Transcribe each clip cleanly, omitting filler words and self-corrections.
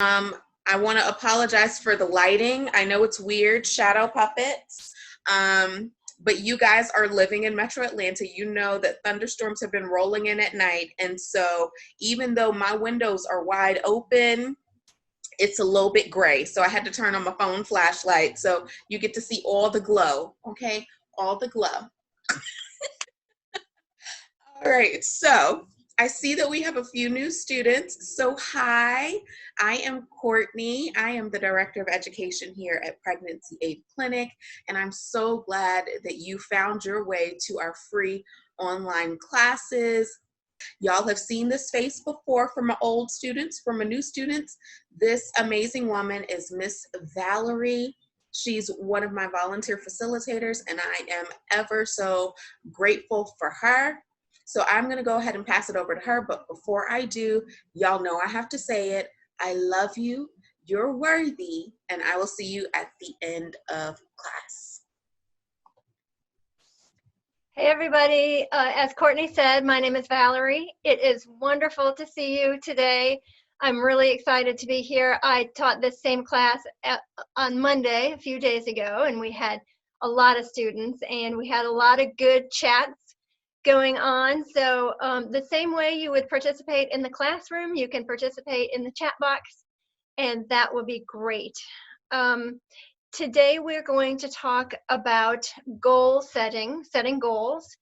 Um, I want to apologize for the lighting. I know it's weird, shadow puppets. But you guys are living in Metro Atlanta. You know that thunderstorms have been rolling in at night. And so even though my windows are wide open, it's a little bit gray. So I had to turn on my phone flashlight. So you get to see all the glow, okay? All the glow. All right, so I see that we have a few new students. So hi, I am Courtney. I am the Director of Education here at Pregnancy Aid Clinic, and I'm so glad that you found your way to our free online classes. Y'all have seen this face before from my old students, from my new students. This amazing woman is Miss Valerie. She's one of my volunteer facilitators, and I am ever so grateful for her. So I'm going to go ahead and pass it over to her. But before I do, y'all know I have to say it. I love you. You're worthy. And I will see you at the end of class. Hey everybody, as Courtney said, my name is Valerie. It is wonderful to see you today. I'm really excited to be here. I taught this same class on Monday, a few days ago, and we had a lot of students and we had a lot of good chats going on. So the same way you would participate in the classroom, you can participate in the chat box, and that will be great. Today we're going to talk about goal setting goals,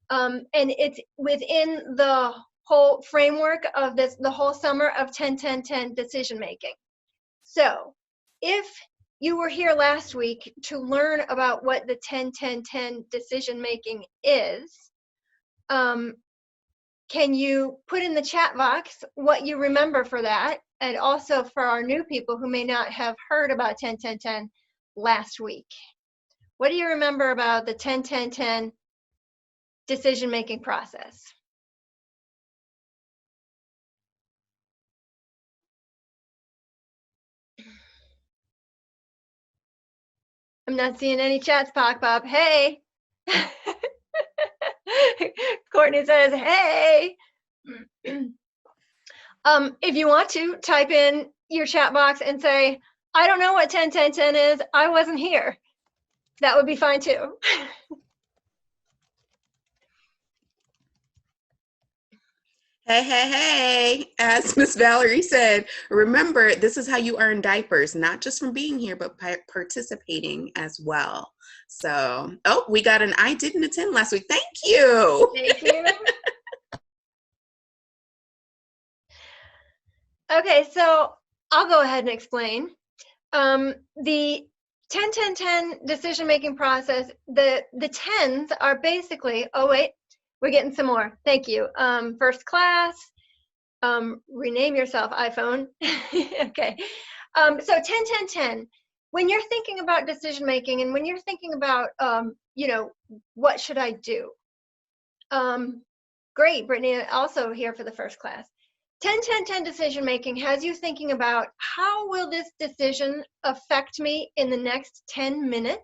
and it's within the whole framework of the whole summer of 10-10-10 decision making. So if you were here last week to learn about what the 10-10-10 decision making is, can you put in the chat box what you remember for that, and also for our new people who may not have heard about 10-10-10 last week? What do you remember about the 10-10-10 decision-making process? I'm not seeing any chats pop up. Hey! Courtney says, hey! If you want to, type in your chat box and say, I don't know what 10-10-10 is. I wasn't here. That would be fine too. Hey, hey, hey, as Miss Valerie said, remember, this is how you earn diapers, not just from being here, but participating as well. So, oh, we got an I didn't attend last week. Thank you. Thank you. Okay, so I'll go ahead and explain. The 10-10-10 decision-making process, the 10s are basically, oh wait, we're getting some more. Thank you. First class, rename yourself, iPhone. Okay. So 10-10-10, when you're thinking about decision-making and when you're thinking about, you know, what should I do? Great, Brittany, also here for the first class. 10-10-10 decision-making has you thinking about how will this decision affect me in the next 10 minutes?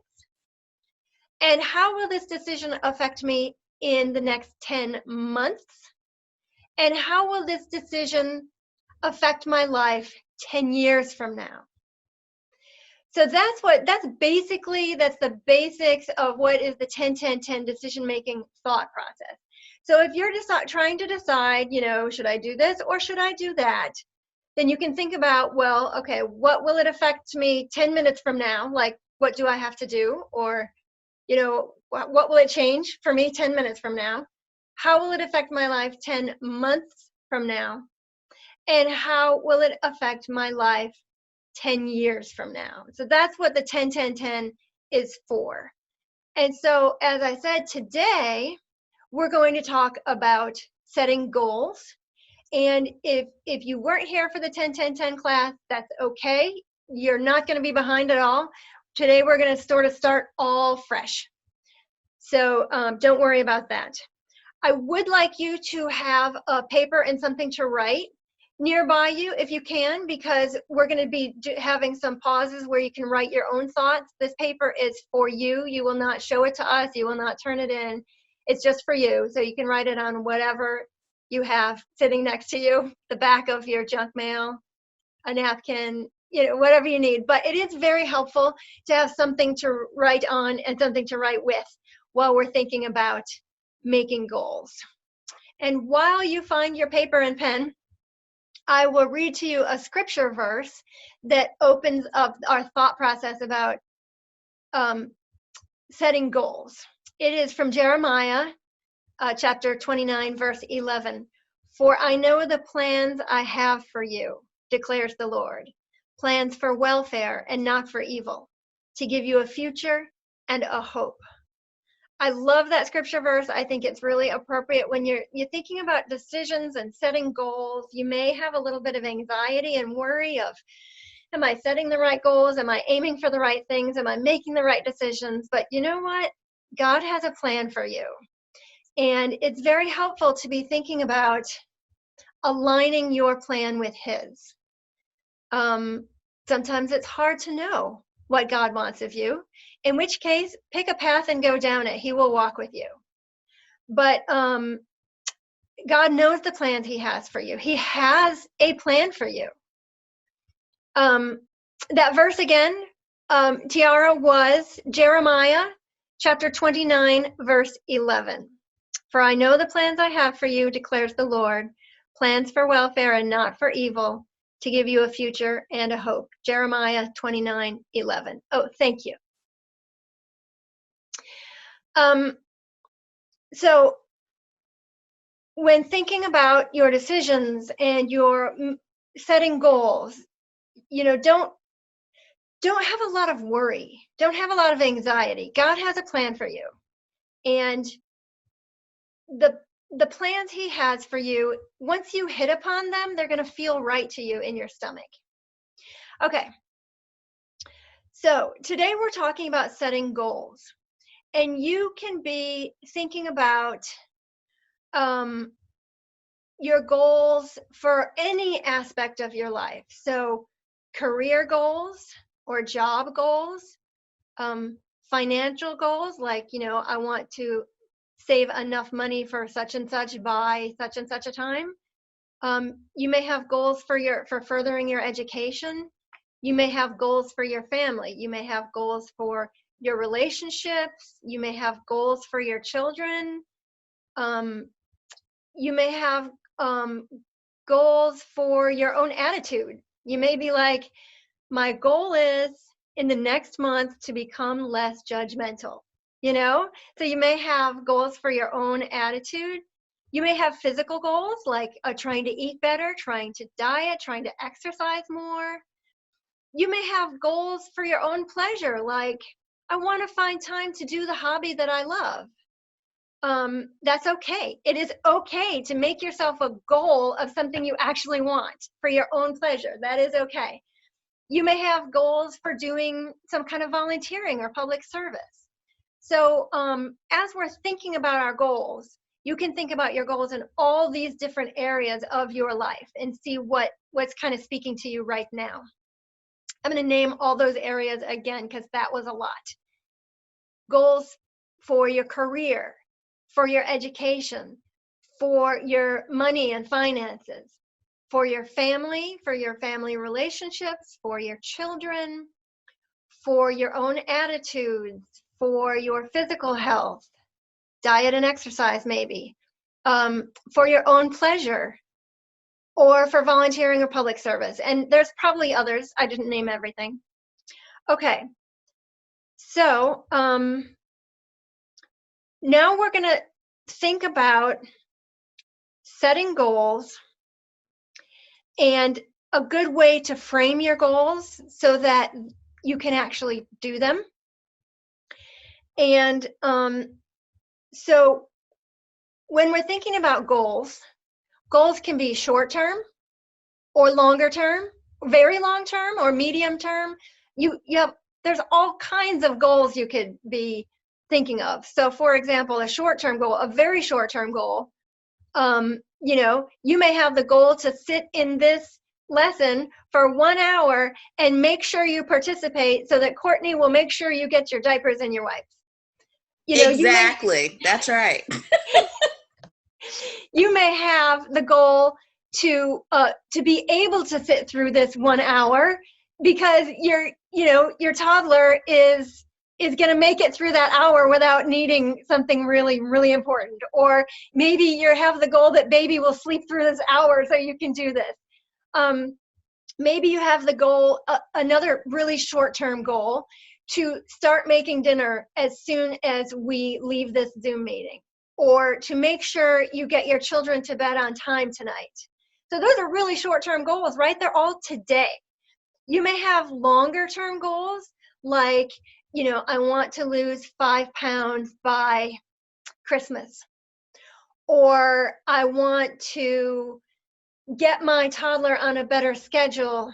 And how will this decision affect me in the next 10 months? And how will this decision affect my life 10 years from now? So that's the basics of what is the 10-10-10 decision-making thought process. So if you're trying to decide, you know, should I do this or should I do that? Then you can think about, well, okay, what will it affect me 10 minutes from now? Like, what do I have to do? Or, you know, what will it change for me 10 minutes from now? How will it affect my life 10 months from now? And how will it affect my life 10 years from now? So that's what the 10-10-10 is for. And so, as I said, today, we're going to talk about setting goals. And if you weren't here for the 10-10-10 class, that's okay. You're not going to be behind at all. Today, we're going to sort of start all fresh. So don't worry about that. I would like you to have a paper and something to write nearby you if you can, because we're going to be having some pauses where you can write your own thoughts. This paper is for you. You will not show it to us. You will not turn it in. It's just for you. So you can write it on whatever you have sitting next to you, the back of your junk mail, a napkin, whatever you need. But it is very helpful to have something to write on and something to write with while we're thinking about making goals. And while you find your paper and pen, I will read to you a scripture verse that opens up our thought process about setting goals. It is from Jeremiah chapter 29, verse 11. For I know the plans I have for you, declares the Lord, plans for welfare and not for evil, to give you a future and a hope. I love that scripture verse. I think it's really appropriate when you're thinking about decisions and setting goals. You may have a little bit of anxiety and worry of, am I setting the right goals? Am I aiming for the right things? Am I making the right decisions? But you know what? God has a plan for you. And it's very helpful to be thinking about aligning your plan with His. Sometimes it's hard to know what God wants of you, in which case, pick a path and go down it. He will walk with you. But God knows the plans He has for you. He has a plan for you. That verse again, Tiara, was Jeremiah chapter 29, verse 11. For I know the plans I have for you, declares the Lord, plans for welfare and not for evil, to give you a future and a hope. Jeremiah 29, 11. Oh, thank you. So when thinking about your decisions and your setting goals, don't have a lot of worry. Don't have a lot of anxiety. God has a plan for you. And the plans He has for you, once you hit upon them, they're going to feel right to you in your stomach. Okay. So today we're talking about setting goals. And you can be thinking about your goals for any aspect of your life. So career goals or job goals, financial goals, like, I want to save enough money for such and such by such and such a time. You may have goals for furthering your education. You may have goals for your family. You may have goals for your relationships. You may have goals for your children. You may have goals for your own attitude. You may be like, my goal is in the next month to become less judgmental, So you may have goals for your own attitude. You may have physical goals like trying to eat better, trying to diet, trying to exercise more. You may have goals for your own pleasure, like, I want to find time to do the hobby that I love. That's okay. It is okay to make yourself a goal of something you actually want for your own pleasure. That is okay. You may have goals for doing some kind of volunteering or public service. So as we're thinking about our goals, you can think about your goals in all these different areas of your life and see what's kind of speaking to you right now. I'm going to name all those areas again because that was a lot. Goals for your career, for your education, for your money and finances, for your family relationships, for your children, for your own attitudes, for your physical health, diet and exercise maybe, for your own pleasure, or for volunteering or public service. And there's probably others. I didn't name everything. Okay. So now we're going to think about setting goals and a good way to frame your goals so that you can actually do them. And so when we're thinking about goals can be short term or longer term, very long term or medium term. There's all kinds of goals you could be thinking of. So for example, a short-term goal, a very short-term goal, you may have the goal to sit in this lesson for 1 hour and make sure you participate so that Courtney will make sure you get your diapers and your wipes. Exactly. That's right. You may have the goal to be able to sit through this 1 hour, because your toddler is going to make it through that hour without needing something really, really important. Or maybe you have the goal that baby will sleep through this hour so you can do this. Maybe you have the goal, another really short-term goal, to start making dinner as soon as we leave this Zoom meeting, or to make sure you get your children to bed on time tonight. So those are really short-term goals, right? They're all today. You may have longer-term goals, like, I want to lose 5 pounds by Christmas, or I want to get my toddler on a better schedule,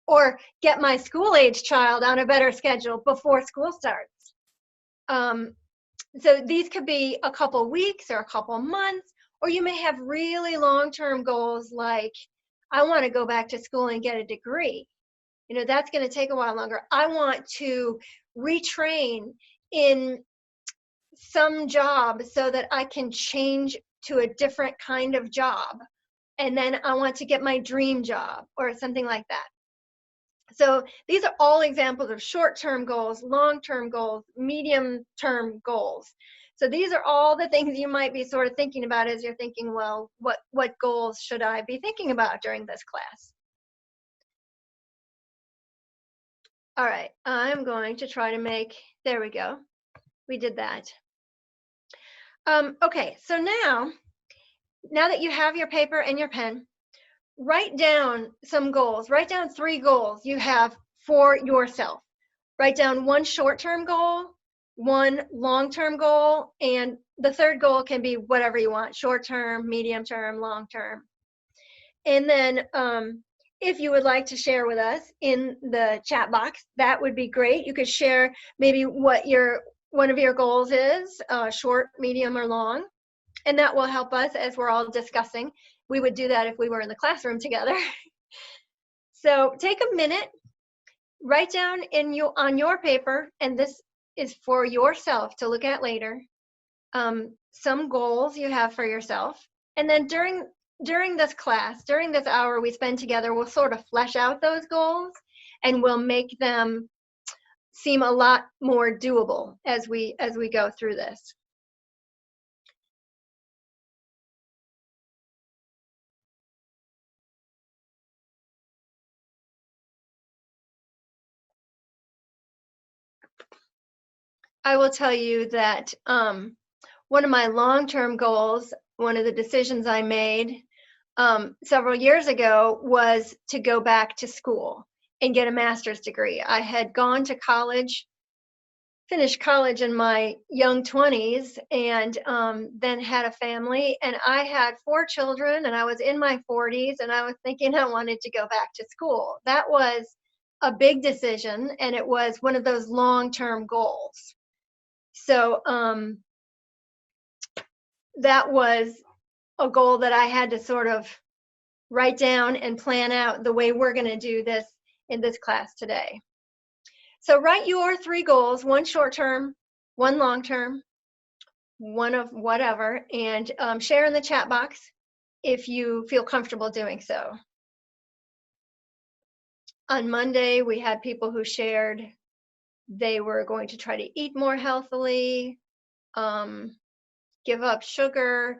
or get my school-age child on a better schedule before school starts. So these could be a couple weeks or a couple months, or you may have really long-term goals like, I want to go back to school and get a degree. That's going to take a while longer. I want to retrain in some job so that I can change to a different kind of job. And then I want to get my dream job or something like that. So these are all examples of short-term goals, long-term goals, medium-term goals. So these are all the things you might be sort of thinking about as you're thinking, well, what goals should I be thinking about during this class? All right, I'm going to try to there we go. We did that. Okay, so now that you have your paper and your pen, write down some goals. Write down 3 goals you have for yourself. Write down 1 short-term goal, 1 long-term goal, and the 3rd goal can be whatever you want, short-term, medium-term, long-term. And then if you would like to share with us in the chat box, that would be great. You could share maybe what one of your goals is, short, medium, or long, and that will help us as we're all discussing. We would do that if we were in the classroom together. So take a minute, write down on your paper, and this is for yourself to look at later, some goals you have for yourself. And then during this class, during this hour we spend together, we'll sort of flesh out those goals, and we'll make them seem a lot more doable as we go through this. I will tell you that one of my long-term goals, one of the decisions I made several years ago, was to go back to school and get a master's degree. I had gone to college, finished college in my young 20s, and then had a family, and I had 4 children, and I was in my 40s, and I was thinking I wanted to go back to school. That was a big decision, and it was one of those long-term goals. So that was a goal that I had to sort of write down and plan out the way we're going to do this in this class today. So write your 3 goals, 1 short-term, 1 long-term, 1 of whatever, and share in the chat box if you feel comfortable doing so. On Monday, we had people who shared they were going to try to eat more healthily, give up sugar,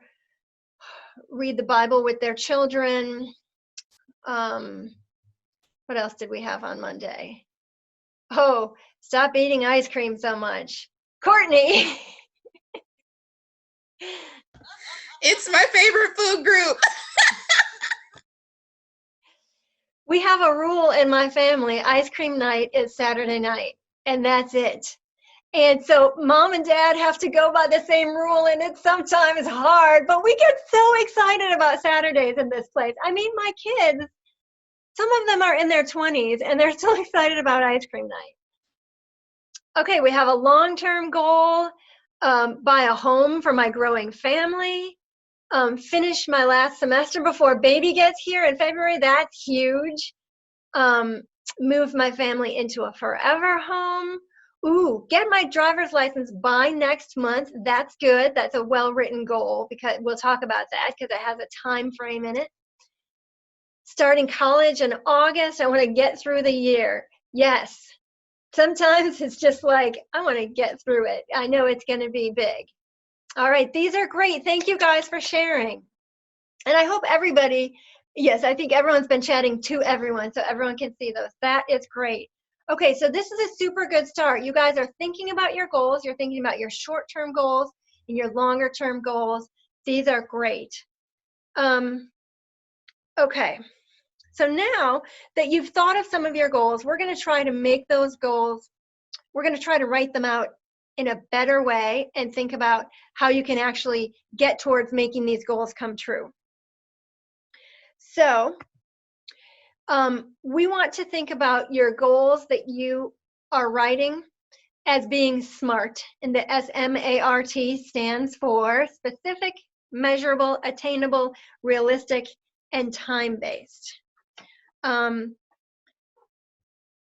read the Bible with their children. What else did we have on Monday? Oh, stop eating ice cream so much. Courtney! It's my favorite food group. We have a rule in my family. Ice cream night is Saturday night, and that's it. And so mom and dad have to go by the same rule, and it's sometimes hard, but we get so excited about Saturdays in this place. I mean, my kids, some of them are in their 20s, and they're still excited about ice cream night. Okay, we have a long-term goal, buy a home for my growing family, finish my last semester before baby gets here in February. That's huge. Move my family into a forever home. Ooh, get my driver's license by next month. That's good. That's a well-written goal, because we'll talk about that because it has a time frame in it. starting college in August. I want to get through the year. Yes. Sometimes it's just like, I want to get through it. I know it's going to be big. All right. These are great. Thank you guys for sharing. And I hope everybody, yes, I think everyone's been chatting to everyone so everyone can see those. That is great. Okay, so this is a super good start. You guys are thinking about your goals. You're thinking about your short-term goals and your longer-term goals. These are great. Okay, so now that you've thought of some of your goals, we're going to try to make those goals, we're going to try to write them out in a better way and think about how you can actually get towards making these goals come true. So we want to think about your goals that you are writing as being SMART, and the SMART stands for specific, measurable, attainable, realistic, and time-based.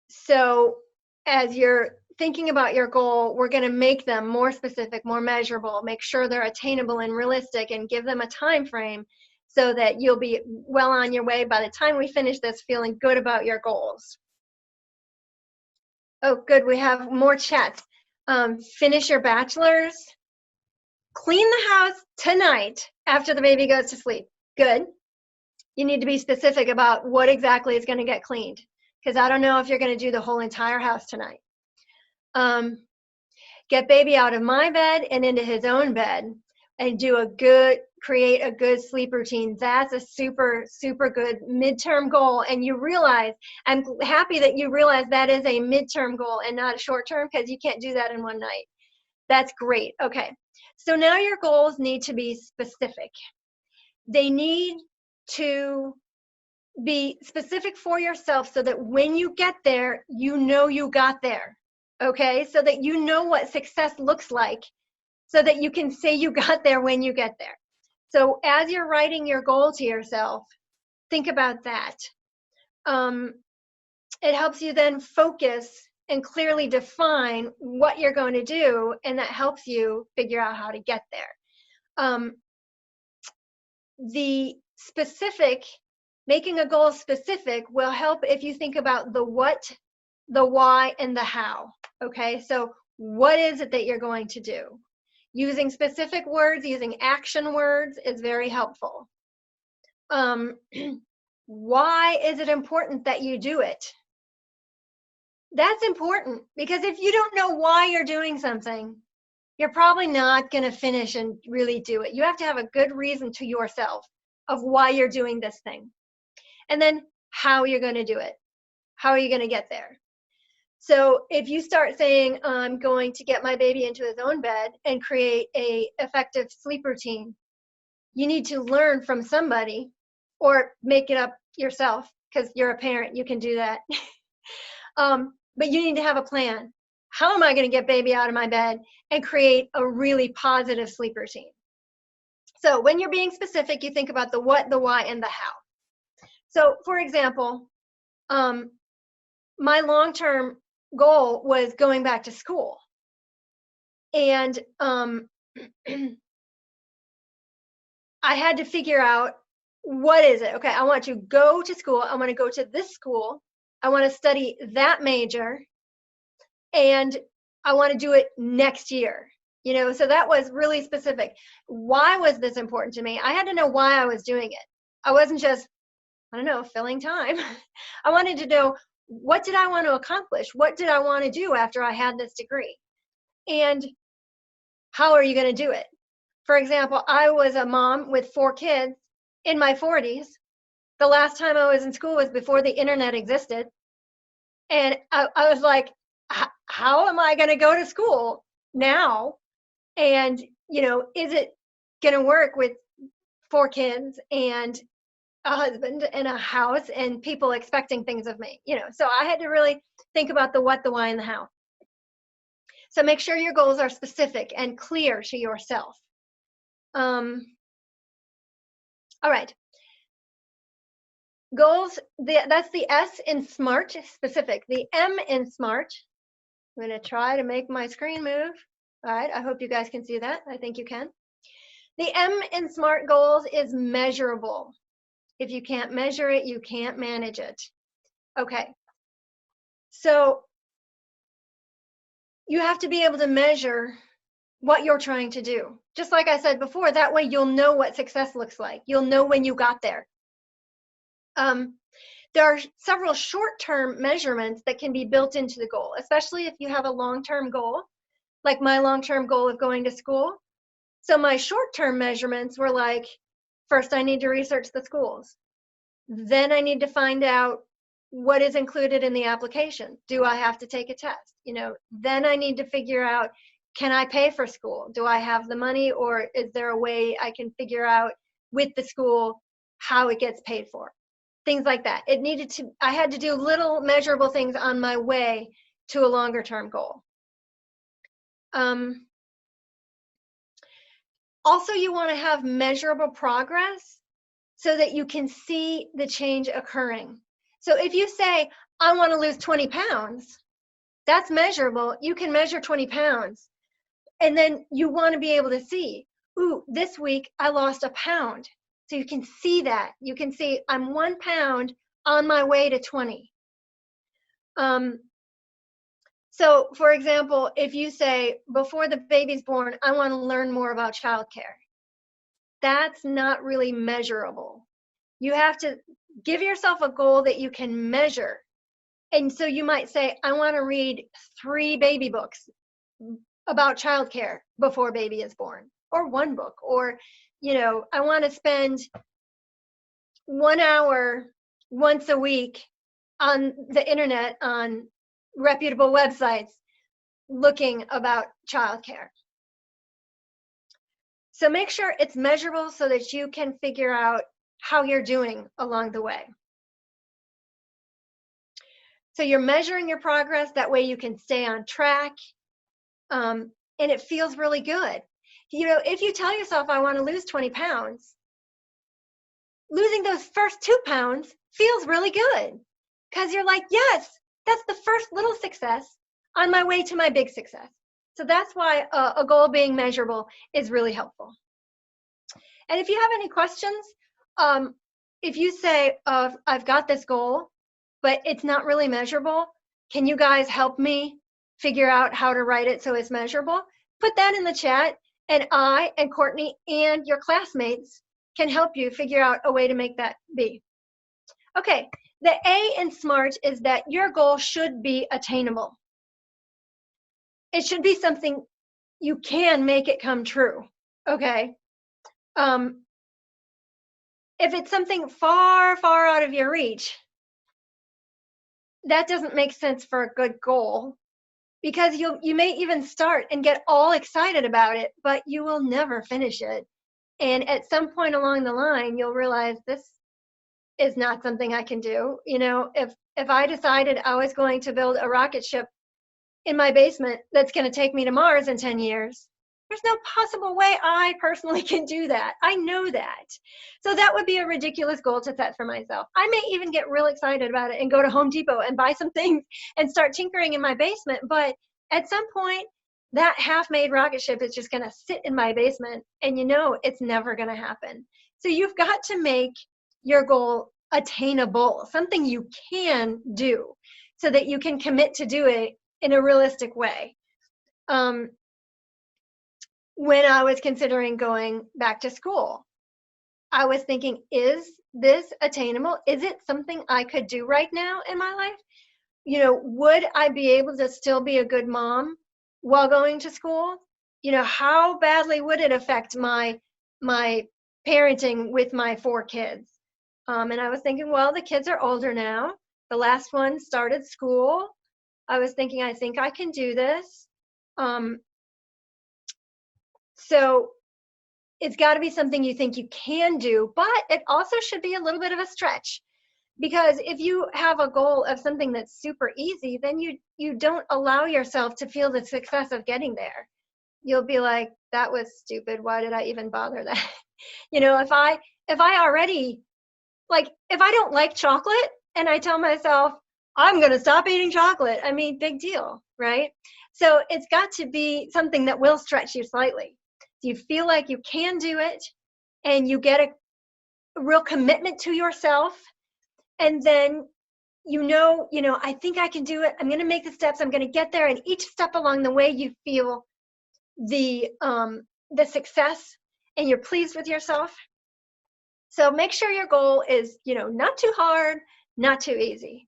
So as you're thinking about your goal, we're going to make them more specific, more measurable, make sure they're attainable and realistic, and give them a time frame so that you'll be well on your way by the time we finish this, feeling good about your goals. Oh, good. We have more chats. Finish your bachelor's. Clean the house tonight after the baby goes to sleep. Good. You need to be specific about what exactly is going to get cleaned, because I don't know if you're going to do the whole entire house tonight. Get baby out of my bed and into his own bed, and create a good sleep routine. That's a super, super good midterm goal. And you realize, I'm happy that you realize that is a midterm goal and not a short term, because you can't do that in one night. That's great. Okay. So now your goals need to be specific. They need to be specific for yourself so that when you get there, you know you got there. Okay. So that you know what success looks like, so that you can say you got there when you get there. So as you're writing your goal to yourself, think about that. It helps you then focus and clearly define what you're going to do, and that helps you figure out how to get there. The specific, making a goal specific will help if you think about the what, the why, and the how. Okay, so what is it that you're going to do? Using specific words, using action words is very helpful. Why is it important that you do it? That's important, because if you don't know why you're doing something, you're probably not going to finish and really do it. You have to have a good reason to yourself of why you're doing this thing. And then how you're going to do it. How are you going to get there? So if you start saying, I'm going to get my baby into his own bed and create an effective sleep routine, you need to learn from somebody or make it up yourself, because you're a parent, you can do that. But you need to have a plan. How am I going to get baby out of my bed and create a really positive sleep routine? So when you're being specific, you think about the what, the why, and the how. So for example, my long-term goal was going back to school. And I had to figure out, what is it? Okay, I want to go to school. I want to go to this school. I want to study that major. And I want to do it next year. You know, so that was really specific. Why was this important to me? I had to know why I was doing it. I wasn't just, I don't know, filling time. I wanted to know, what did I want to accomplish? What did I want to do after I had this degree? And how are you going to do it? For example, I was a mom with 4 kids in my 40s. The last time I was in school was before the internet existed. And I was like, how am I going to go to school now? And, you know, is it going to work with 4 kids and a husband and a house and people expecting things of me? You know, so I had to really think about the what, the why, and the how. So make sure your goals are specific and clear to yourself. All right. Goals, that's the S in SMART, specific. The M in SMART, I'm going to try to make my screen move. All right, I hope you guys can see that. I think you can. The M in SMART goals is measurable. If you can't measure it, you can't manage it. Okay. So you have to be able to measure what you're trying to do. Just like I said before, that way you'll know what success looks like. You'll know when you got there. There are several short-term measurements that can be built into the goal, especially if you have a long-term goal, like my long-term goal of going to school. So my short-term measurements were like, first I need to research the schools. Then I need to find out what is included in the application. Do I have to take a test? Then I need to figure out, can I pay for school? Do I have the money, or is there a way I can figure out with the school how it gets paid for? Things like that. I had to do little measurable things on my way to a longer term goal. Also, you want to have measurable progress so that you can see the change occurring. So if you say, I want to lose 20 pounds, that's measurable. You can measure 20 pounds. And then you want to be able to see, ooh, this week I lost a pound. So you can see that. You can see I'm 1 pound on my way to 20. So for example, if you say, before the baby's born, I want to learn more about childcare, that's not really measurable. You have to give yourself a goal that you can measure. And so you might say, I want to read 3 baby books about childcare before baby is born, or 1 book, or, I want to spend 1 hour once a week on the internet on reputable websites looking about childcare. So make sure it's measurable so that you can figure out how you're doing along the way. So you're measuring your progress, that way you can stay on track, and it feels really good. If you tell yourself, I want to lose 20 pounds, losing those first 2 pounds feels really good, because you're like, yes, that's the first little success on my way to my big success. So that's why a goal being measurable is really helpful. And if you have any questions, if you say, I've got this goal, but it's not really measurable, can you guys help me figure out how to write it so it's measurable? Put that in the chat, and I and Courtney and your classmates can help you figure out a way to make that be. Okay, the A in SMART is that your goal should be attainable. It should be something you can make it come true, okay? If it's something far, far out of your reach, that doesn't make sense for a good goal, because you may even start and get all excited about it, but you will never finish it. And at some point along the line, you'll realize this is not something I can do. If I decided I was going to build a rocket ship in my basement that's going to take me to Mars in 10 years, there's no possible way I personally can do that. I know that. So that would be a ridiculous goal to set for myself. I may even get real excited about it and go to Home Depot and buy some things and start tinkering in my basement. But at some point, that half-made rocket ship is just going to sit in my basement, and it's never going to happen. So you've got to make your goal attainable, something you can do, so that you can commit to do it in a realistic way. When I was considering going back to school, I was thinking, is this attainable? Is it something I could do right now in my life? Would I be able to still be a good mom while going to school? How badly would it affect my parenting with my 4 kids? And I was thinking, well, the kids are older now. The last one started school. I was thinking, I think I can do this. So it's got to be something you think you can do, but it also should be a little bit of a stretch, because if you have a goal of something that's super easy, then you don't allow yourself to feel the success of getting there. You'll be like, that was stupid. Why did I even bother that? If I already, like, if I don't like chocolate and I tell myself, I'm going to stop eating chocolate, I mean, big deal, right? So it's got to be something that will stretch you slightly. You feel like you can do it, and you get real commitment to yourself. And then, I think I can do it. I'm going to make the steps. I'm going to get there. And each step along the way, you feel the success and you're pleased with yourself. So make sure your goal is, not too hard, not too easy.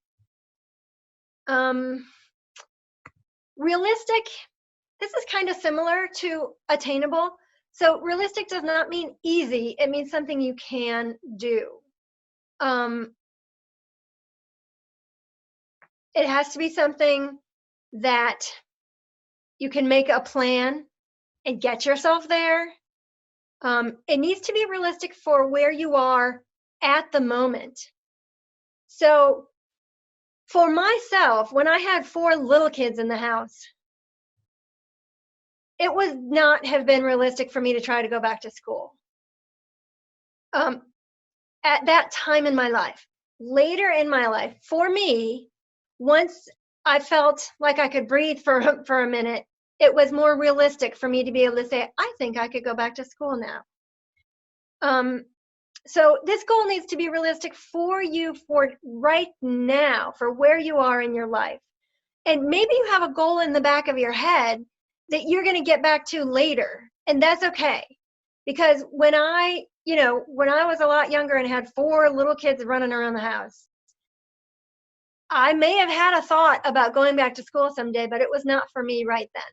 Realistic, this is kind of similar to attainable. So realistic does not mean easy. It means something you can do. It has to be something that you can make a plan and get yourself there. It needs to be realistic for where you are at the moment. So for myself, when I had 4 little kids in the house, it would not have been realistic for me to try to go back to school at that time in my life. Later in my life, for me, once I felt like I could breathe for a minute, it was more realistic for me to be able to say, I think I could go back to school now. So this goal needs to be realistic for you for right now, for where you are in your life. And maybe you have a goal in the back of your head that you're going to get back to later, and that's okay. Because when I was a lot younger and had 4 little kids running around the house, I may have had a thought about going back to school someday, but it was not for me right then.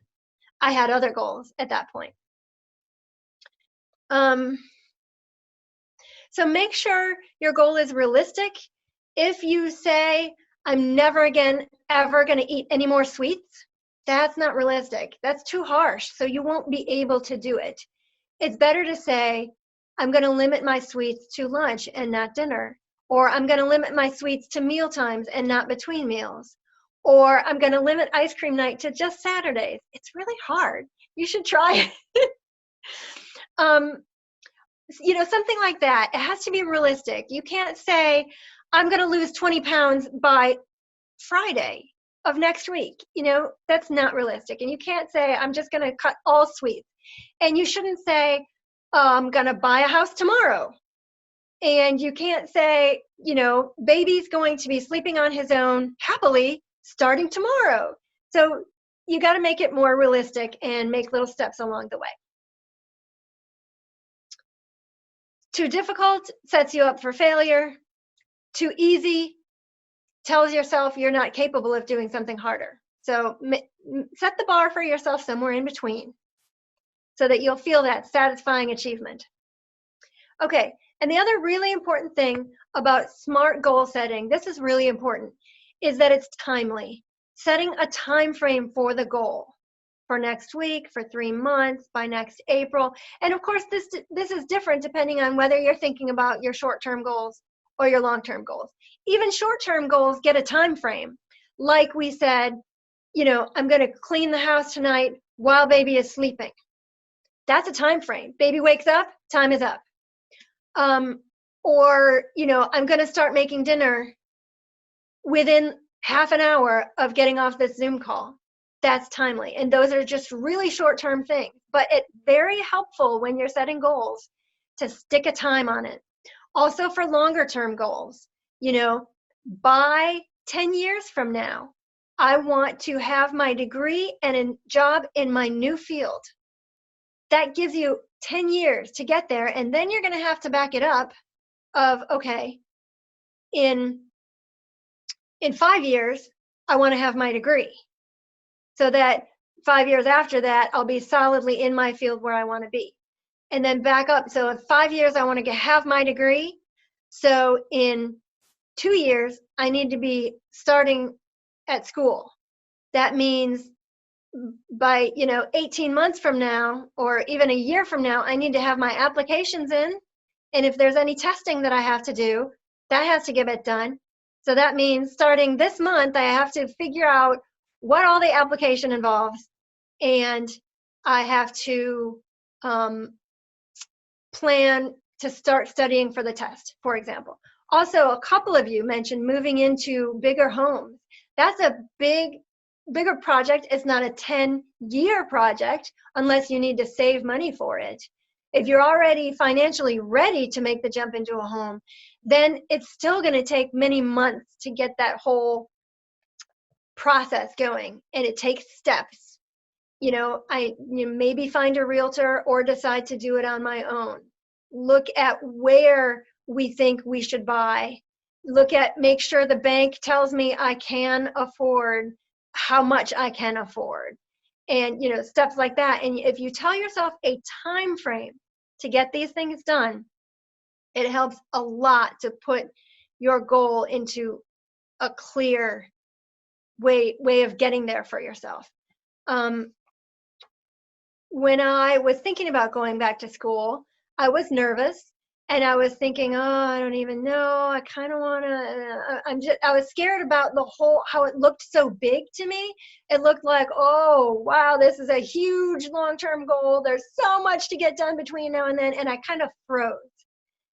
I had other goals at that point. So make sure your goal is realistic. If you say, I'm never again ever going to eat any more sweets, that's not realistic. That's too harsh, so you won't be able to do it. It's better to say, I'm going to limit my sweets to lunch and not dinner. Or I'm going to limit my sweets to meal times and not between meals. Or I'm going to limit ice cream night to just Saturdays. It's really hard. You should try it. Something like that. It has to be realistic. You can't say, I'm going to lose 20 pounds by Friday of next week. That's not realistic. And you can't say, I'm just going to cut all sweets. And you shouldn't say, I'm going to buy a house tomorrow. And you can't say, baby's going to be sleeping on his own happily starting tomorrow. So you got to make it more realistic and make little steps along the way. Too difficult sets you up for failure. Too easy tells yourself you're not capable of doing something harder. So set the bar for yourself somewhere in between so that you'll feel that satisfying achievement. Okay, and the other really important thing about SMART goal setting, this is really important, is that it's timely. Setting a time frame for the goal. For next week, for 3 months, by next April. And of course, this is different depending on whether you're thinking about your short-term goals or your long-term goals. Even short-term goals get a time frame. Like we said, I'm going to clean the house tonight while baby is sleeping. That's a time frame. Baby wakes up, time is up. Or, I'm going to start making dinner within half an hour of getting off this Zoom call. That's timely. And those are just really short-term things. But it's very helpful when you're setting goals to stick a time on it. Also for longer-term goals, by 10 years from now, I want to have my degree and a job in my new field. That gives you 10 years to get there. And then you're going to have to back it up of, okay, in 5 years, I want to have my degree. So that 5 years after that, I'll be solidly in my field where I want to be. And then back up. So in 5 years, I want to have my degree. So in 2 years, I need to be starting at school. That means by 18 months from now, or even a year from now, I need to have my applications in. And if there's any testing that I have to do, that has to get it done. So that means starting this month, I have to figure out what all the application involves, and I have to plan to start studying for the test, for example. Also, a couple of you mentioned moving into bigger homes. That's a bigger project. It's not a 10-year project unless you need to save money for it. If you're already financially ready to make the jump into a home, then it's still going to take many months to get that whole process going, and it takes steps. Maybe find a realtor or decide to do it on my own. Look at where we think we should buy. Make sure the bank tells me I can afford how much I can afford, and stuff like that. And if you tell yourself a time frame to get these things done, it helps a lot to put your goal into a clear way of getting there for yourself. When I was thinking about going back to school, I was nervous, and I was thinking, oh, I don't even know. I kind of want to, I was scared about how it looked so big to me. It looked like, oh, wow, this is a huge long-term goal. There's so much to get done between now and then. And I kind of froze.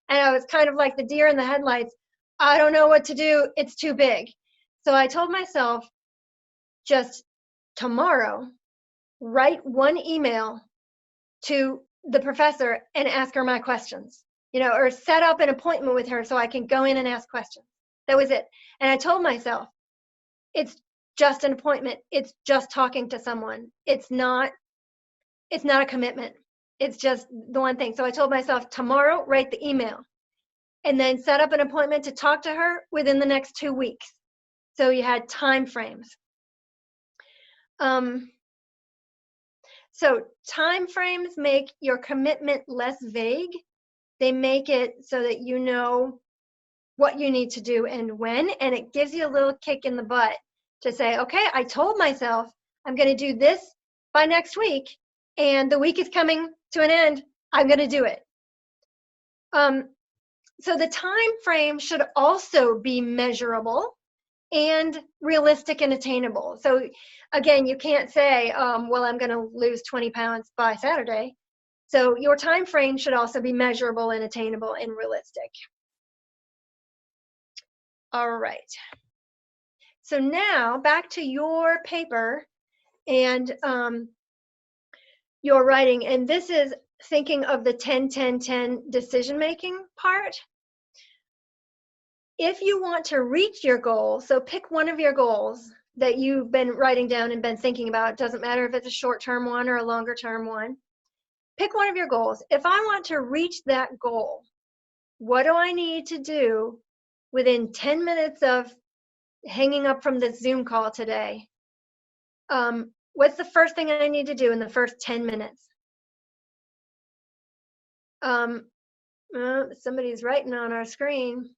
And I was kind of like the deer in the headlights. I don't know what to do. It's too big. So I told myself, just tomorrow, write one email to the professor and ask her my questions, or set up an appointment with her so I can go in and ask questions. That was it. And I told myself, it's just an appointment. It's just talking to someone. It's not a commitment. It's just the one thing. So I told myself, tomorrow, write the email and then set up an appointment to talk to her within the next 2 weeks. So you had time frames. So time frames make your commitment less vague. They make it so that you know what you need to do and when, and it gives you a little kick in the butt to say, okay, I told myself I'm going to do this by next week, and the week is coming to an end. I'm going to do it. So the time frame should also be measurable and realistic and attainable. So again, you can't say, well, I'm going to lose 20 pounds by Saturday. So your time frame should also be measurable and attainable and realistic. All right. So now back to your paper and your writing. And this is thinking of the 10-10-10 decision-making part. If you want to reach your goal, so pick one of your goals that you've been writing down and been thinking about. It doesn't matter if it's a short-term one or a longer-term one. Pick one of your goals. If I want to reach that goal, what do I need to do within 10 minutes of hanging up from this Zoom call today? What's the first thing I need to do in the first 10 minutes? Somebody's writing on our screen.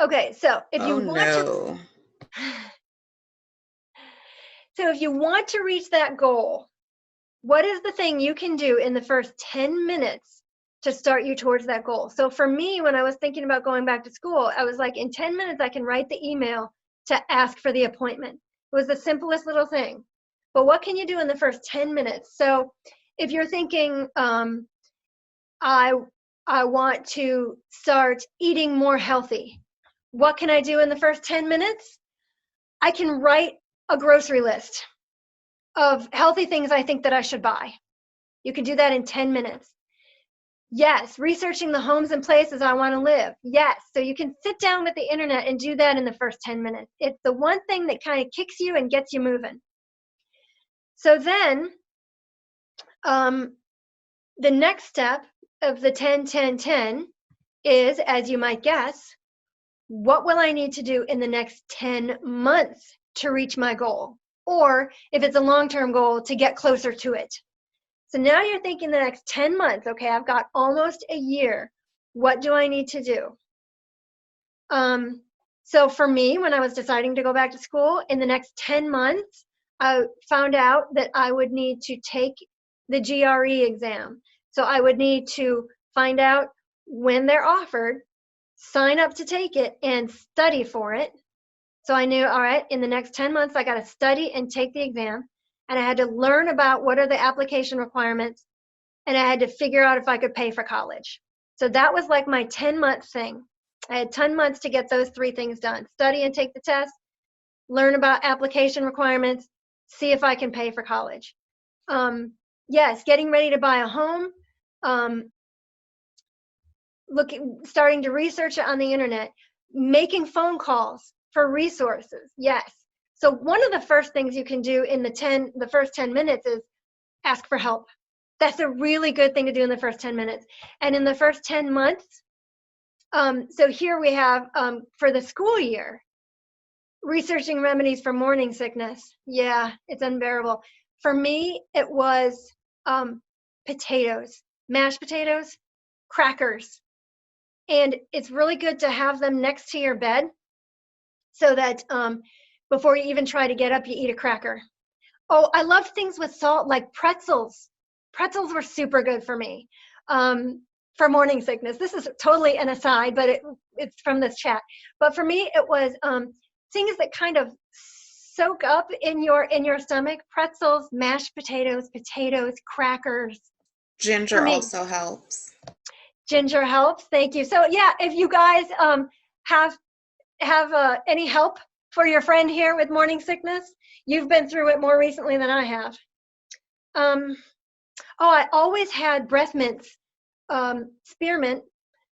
Okay, so if you if you want to reach that goal, what is the thing you can do in the first 10 minutes to start you towards that goal? So for me, when I was thinking about going back to school, I was like, in 10 minutes, I can write the email to ask for the appointment. It was the simplest little thing. But what can you do in the first 10 minutes? So if you're thinking, I want to start eating more healthy, what can I do in the first 10 minutes? I can write a grocery list of healthy things I think that I should buy. You can do that in 10 minutes. Yes, researching the homes and places I want to live. Yes, so you can sit down with the internet and do that in the first 10 minutes. It's the one thing that kind of kicks you and gets you moving. So then, the next step of the 10-10-10 is, as you might guess, what will I need to do in the next 10 months to reach my goal? Or if it's a long-term goal, to get closer to it. So now you're thinking the next 10 months, okay, I've got almost a year. What do I need to do? So for me, when I was deciding to go back to school, in the next 10 months, I found out that I would need to take the GRE exam. So I would need to find out when they're offered, sign up to take it, and study for it. So I knew, all right, in the next 10 months, I got to study and take the exam. And I had to learn about what are the application requirements. And I had to figure out if I could pay for college. So that was like my 10-month thing. I had 10 months to get those 3 things done. Study and take the test, learn about application requirements, see if I can pay for college. Yes, getting ready to buy a home, um, starting to research it on the internet, making phone calls for resources. Yes. So one of the first things you can do in the first 10 minutes is ask for help. That's a really good thing to do in the first 10 minutes. And in the first 10 months, so here we have, for the school year, researching remedies for morning sickness. Yeah, it's unbearable. For me, it was potatoes, mashed potatoes, crackers. And it's really good to have them next to your bed so that before you even try to get up, you eat a cracker. Oh, I love things with salt like pretzels. Pretzels were super good for me for morning sickness. This is totally an aside, but it's from this chat. But for me, it was things that kind of soak up in your stomach. Pretzels, mashed potatoes, crackers. For Ginger me, also helps. ginger helps. Thank you. So yeah, if you guys have any help for your friend here with morning sickness, you've been through it more recently than I have. Oh, I always had breath mints, spearmint,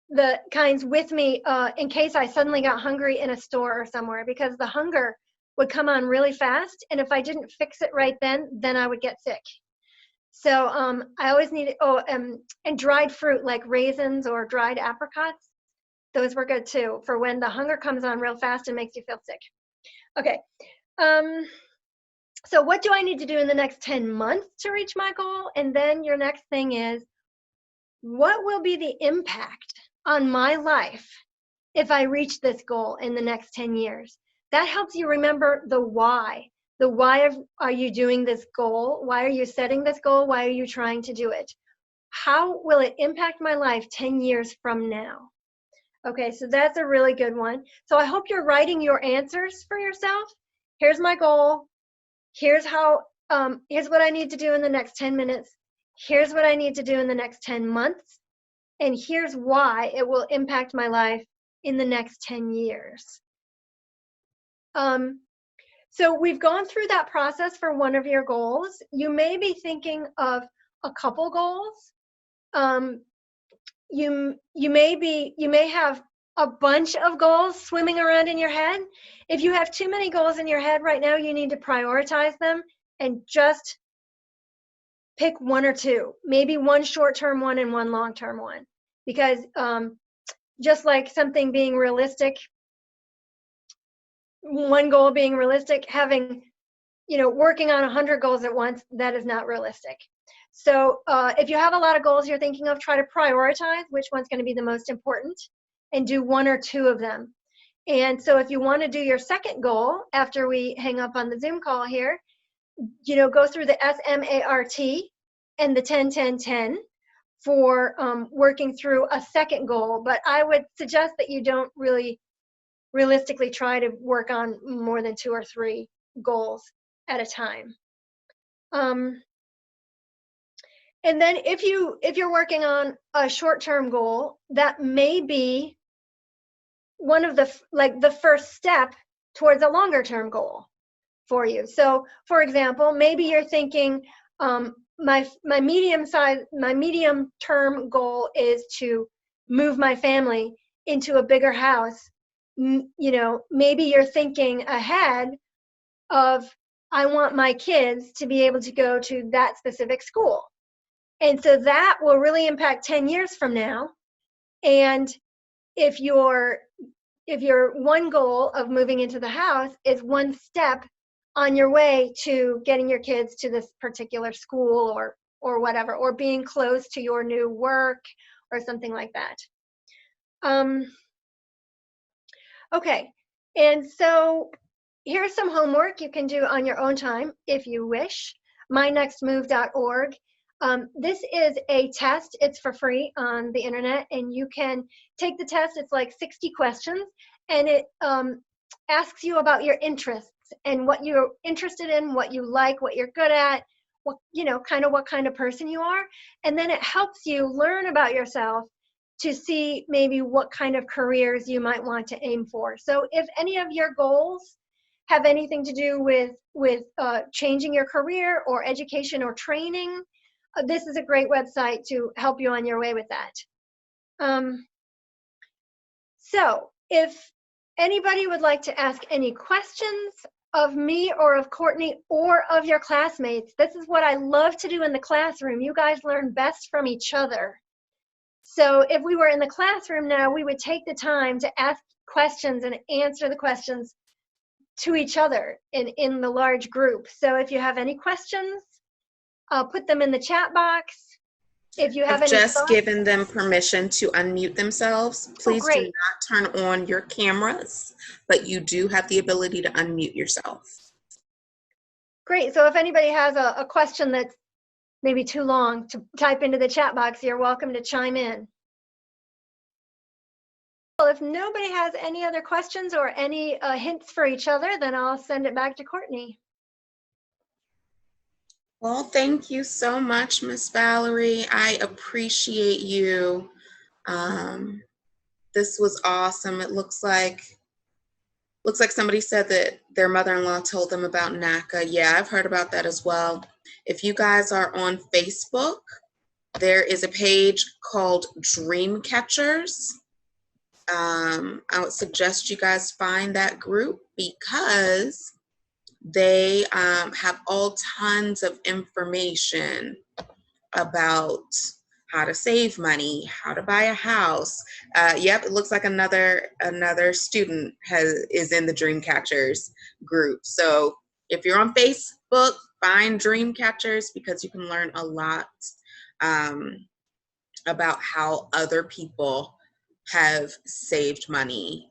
the kinds with me in case I suddenly got hungry in a store or somewhere, because the hunger would come on really fast, and if I didn't fix it right then I would get sick. So I always needed, and dried fruit like raisins or dried apricots. Those were good too for when the hunger comes on real fast and makes you feel sick. Okay. So what do I need to do in the next 10 months to reach my goal? And then your next thing is, what will be the impact on my life if I reach this goal in the next 10 years? That helps you remember the why. The why are you doing this goal? Why are you setting this goal? Why are you trying to do it? How will it impact my life 10 years from now? Okay, so that's a really good one. So I hope you're writing your answers for yourself. Here's my goal. Here's what I need to do in the next 10 minutes. Here's what I need to do in the next 10 months. And here's why it will impact my life in the next 10 years. So we've gone through that process for one of your goals. You may be thinking of a couple goals. You may have a bunch of goals swimming around in your head. If you have too many goals in your head right now, you need to prioritize them and just pick one or two, maybe one short-term one and one long-term one. Because just like something being realistic, one goal being realistic, having, working on 100 goals at once, that is not realistic. So if you have a lot of goals you're thinking of, try to prioritize which one's going to be the most important and do one or two of them. And so if you want to do your second goal after we hang up on the Zoom call here, go through the SMART and the 10-10-10 for working through a second goal. But I would suggest that you don't really realistically try to work on more than 2 or 3 goals at a time. And then if you're working on a short-term goal, that may be one of the first step towards a longer-term goal for you. So, for example, maybe you're thinking, my medium-term goal is to move my family into a bigger house. Maybe you're thinking ahead of, I want my kids to be able to go to that specific school. And so that will really impact 10 years from now. And if your one goal of moving into the house is one step on your way to getting your kids to this particular school or whatever, or being close to your new work or something like that. Okay, and so here's some homework you can do on your own time if you wish. mynextmove.org. This is a test. It's for free on the internet, and you can take the test. It's like 60 questions, and it asks you about your interests and what you're interested in, what you like, what you're good at, what kind of person you are. And then it helps you learn about yourself to see maybe what kind of careers you might want to aim for. So if any of your goals have anything to do with changing your career or education or training, this is a great website to help you on your way with that. So if anybody would like to ask any questions of me or of Courtney or of your classmates, this is what I love to do in the classroom. You guys learn best from each other. So if we were in the classroom now, we would take the time to ask questions and answer the questions to each other in the large group. So if you have any questions, put them in the chat box. If you have I've any just thoughts, given them permission to unmute themselves. Please do great. not turn on your cameras, but you do have the ability to unmute yourself. Great. So if anybody has a question that's maybe too long to type into the chat box, you're welcome to chime in. Well, if nobody has any other questions or any hints for each other, then I'll send it back to Courtney. Well, thank you so much, Miss Valerie. I appreciate you. This was awesome. It looks like somebody said that their mother-in-law told them about NACA. Yeah, I've heard about that as well. If you guys are on Facebook, there is a page called Dream Catchers. I would suggest you guys find that group because they have all tons of information about how to save money, how to buy a house. Yep, it looks like another student is in the Dream Catchers group. So if you're on Facebook, find Dream Catchers because you can learn a lot about how other people have saved money.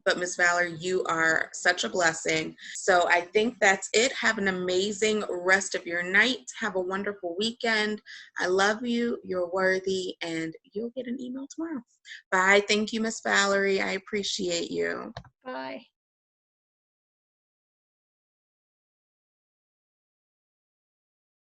But Miss Valerie, you are such a blessing. So I think that's it. Have an amazing rest of your night. Have a wonderful weekend. I love you. You're worthy. And you'll get an email tomorrow. Bye. Thank you, Miss Valerie. I appreciate you. Bye.